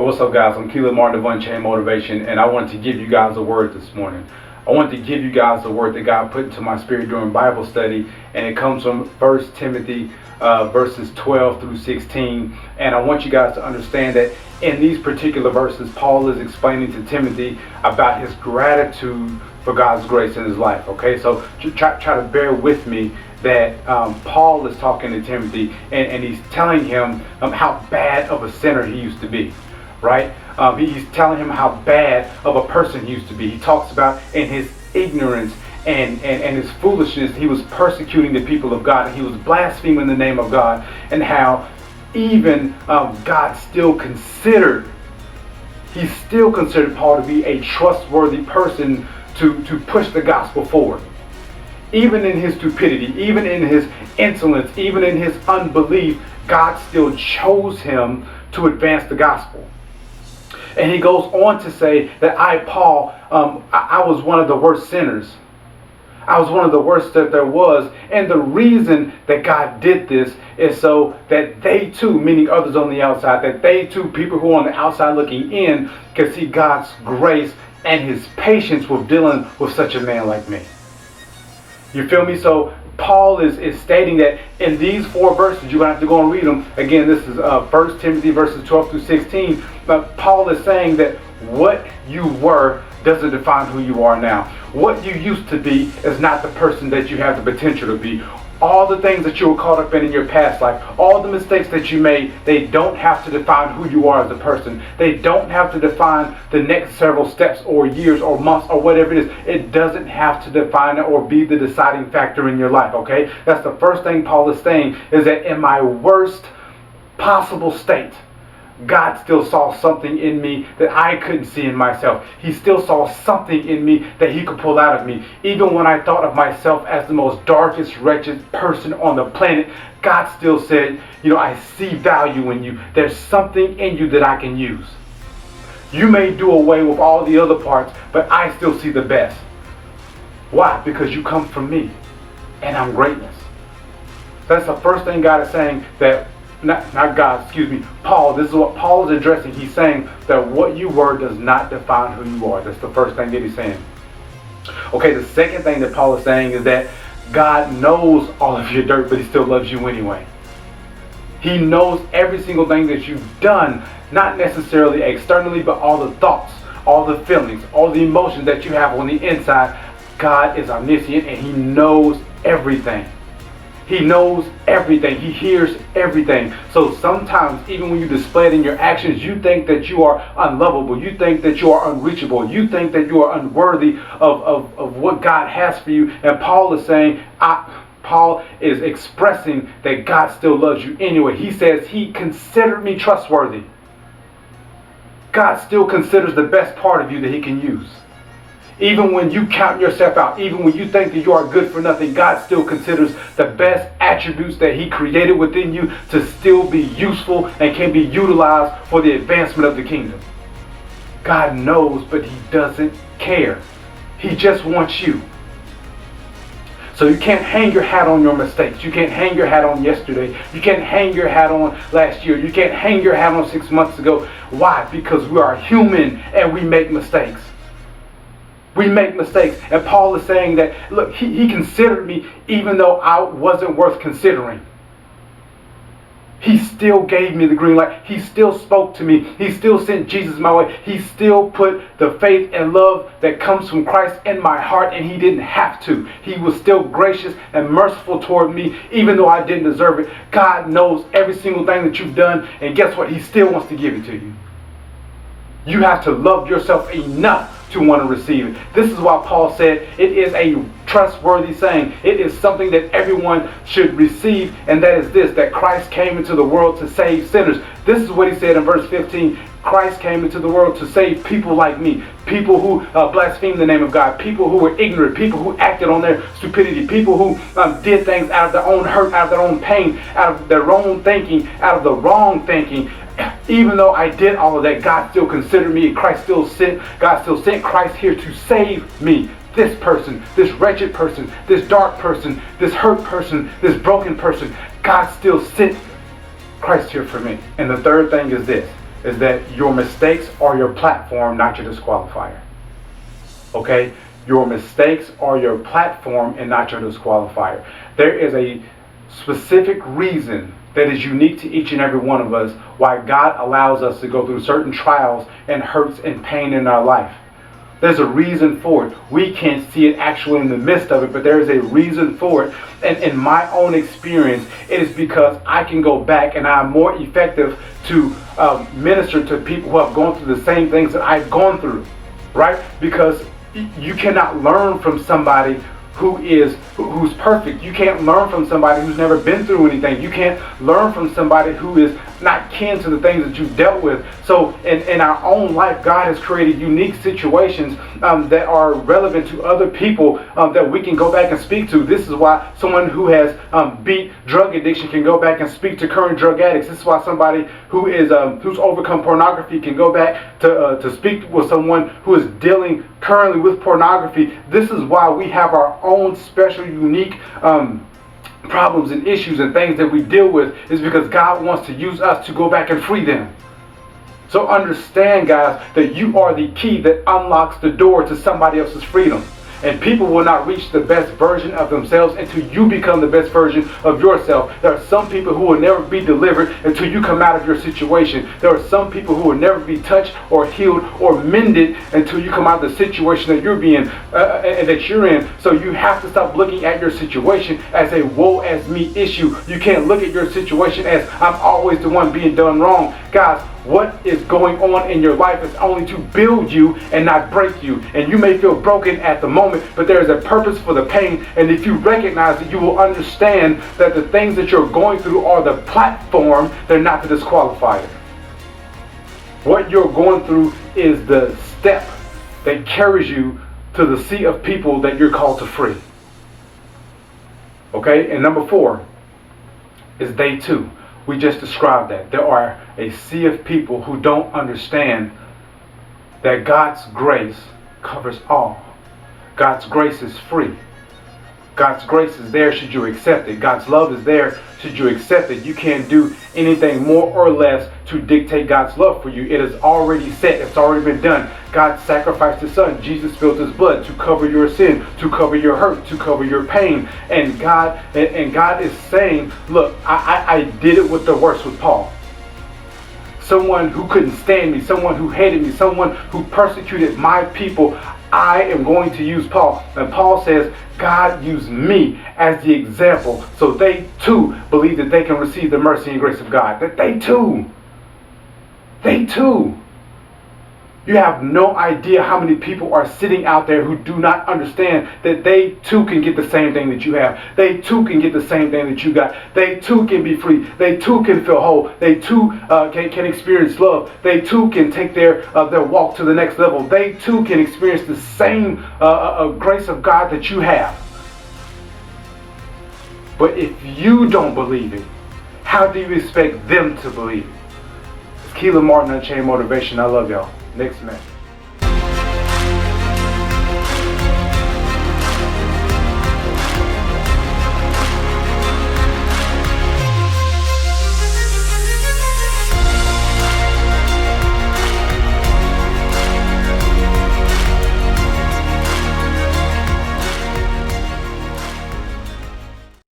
What's up, guys? I'm Keelan Martin of Unchained Motivation, and I wanted to give you guys a word this morning. I want to give you guys the word that God put into my spirit during Bible study, and it comes from 1 Timothy verses 12 through 16. And I want you guys to understand that in these particular verses, Paul is explaining to Timothy about his gratitude for God's grace in his life. Okay, so try to bear with me that Paul is talking to Timothy, and he's telling him how bad of a sinner he used to be. Right? He's telling him how bad of a person he used to be. He talks about in his ignorance and his foolishness, he was persecuting the people of God, and he was blaspheming the name of God, and how even God still considered Paul to be a trustworthy person to push the gospel forward. Even in his stupidity, even in his insolence, even in his unbelief, God still chose him to advance the gospel. And he goes on to say that Paul, I was one of the worst sinners. I was one of the worst that there was. And the reason that God did this is so that they too, meaning others on the outside, that they too, people who are on the outside looking in, can see God's grace and his patience with dealing with such a man like me. You feel me? So Paul is stating that in these 4 verses, you're going to have to go and read them. Again, this is 1 Timothy verses 12 through 16. But Paul is saying that what you were doesn't define who you are now. What you used to be is not the person that you have the potential to be. All the things that you were caught up in your past life, all the mistakes that you made, they don't have to define who you are as a person. They don't have to define the next several steps or years or months or whatever it is. It doesn't have to define it or be the deciding factor in your life, okay? That's the first thing Paul is saying, is that in my worst possible state, God still saw something in me that I couldn't see in myself. He still saw something in me that he could pull out of me. Even when I thought of myself as the most darkest, wretched person on the planet, God still said, I see value in you. There's something in you that I can use. You may do away with all the other parts, but I still see the best. Why? Because you come from me, and I'm greatness. That's the first thing God is saying, that Paul, this is what Paul is addressing. He's saying that what you were does not define who you are. That's the first thing that he's saying. Okay, the second thing that Paul is saying is that God knows all of your dirt, but he still loves you anyway. He knows every single thing that you've done, not necessarily externally, but all the thoughts, all the feelings, all the emotions that you have on the inside. God is omniscient, and he knows everything. He knows everything. He hears everything. So sometimes, even when you display it in your actions, you think that you are unlovable. You think that you are unreachable. You think that you are unworthy of what God has for you. And Paul is saying, Paul is expressing that God still loves you anyway. He says he considered me trustworthy. God still considers the best part of you that he can use. Even when you count yourself out, even when you think that you are good for nothing, God still considers the best attributes that he created within you to still be useful and can be utilized for the advancement of the kingdom. God knows, but he doesn't care. He just wants you. So you can't hang your hat on your mistakes. You can't hang your hat on yesterday. You can't hang your hat on last year. You can't hang your hat on 6 months ago. Why? Because we are human and we make mistakes. We make mistakes. And Paul is saying that, look, he considered me even though I wasn't worth considering. He still gave me the green light. He still spoke to me. He still sent Jesus my way. He still put the faith and love that comes from Christ in my heart, and he didn't have to. He was still gracious and merciful toward me, even though I didn't deserve it. God knows every single thing that you've done, and guess what? He still wants to give it to you. You have to love yourself enough to want to receive it. This is why Paul said it is a trustworthy saying. It is something that everyone should receive, and that is this, that Christ came into the world to save sinners. This is what he said in verse 15. Christ came into the world to save people like me, people who blaspheme the name of God, people who were ignorant, people who acted on their stupidity, people who did things out of their own hurt, out of their own pain, out of their own thinking, out of the wrong thinking. Even though I did all of that, God still considered me. God still sent Christ here to save me. This person, this wretched person, this dark person, this hurt person, this broken person. God still sent Christ here for me. And the third thing is this, is that your mistakes are your platform, not your disqualifier. Okay? Your mistakes are your platform and not your disqualifier. There is a specific reason that is unique to each and every one of us why God allows us to go through certain trials and hurts and pain in our life. There's a reason for it. We can't see it actually in the midst of it, but there is a reason for it. And in my own experience, it is because I can go back and I'm more effective to minister to people who have gone through the same things that I've gone through, right? Because you cannot learn from somebody who's perfect. You can't learn from somebody who's never been through anything. You can't learn from somebody who is not kin to the things that you've dealt with. So in our own life, God has created unique situations that are relevant to other people that we can go back and speak to. This is why someone who has beat drug addiction can go back and speak to current drug addicts. This is why somebody who is who's overcome pornography can go back to speak with someone who is dealing currently with pornography. This is why we have our own special, unique problems and issues and things that we deal with, is because God wants to use us to go back and free them. So understand, guys, that you are the key that unlocks the door to somebody else's freedom. And people will not reach the best version of themselves until you become the best version of yourself. There are some people who will never be delivered until you come out of your situation. There are some people who will never be touched or healed or mended until you come out of the situation that you're in. So you have to stop looking at your situation as a woe as me issue. You can't look at your situation as I'm always the one being done wrong. Guys, what is going on in your life is only to build you and not break you. And you may feel broken at the moment, but there is a purpose for the pain. And if you recognize it, you will understand that the things that you're going through are the platform, they're not the disqualifier. What you're going through is the step that carries you to the sea of people that you're called to free. Okay? And number 4 is day 2. We just described that. There are a sea of people who don't understand that God's grace covers all. God's grace is free. God's grace is there should you accept it. God's love is there should you accept it. You can't do anything more or less to dictate God's love for you. It is already set. It's already been done. God sacrificed His Son. Jesus spilled His blood to cover your sin, to cover your hurt, to cover your pain. And God is saying, look, I did it with the worst with Paul. Someone who couldn't stand me, someone who hated me, someone who persecuted my people. I am going to use Paul. And Paul says, God used me as the example so they too believe that they can receive the mercy and grace of God. That they too. You have no idea how many people are sitting out there who do not understand that they too can get the same thing that you have. They too can get the same thing that you got. They too can be free. They too can feel whole. They too can experience love. They too can take their walk to the next level. They too can experience the same grace of God that you have. But if you don't believe it, how do you expect them to believe it? It's Keelan Martin, Unchained Motivation. I love y'all. Next match.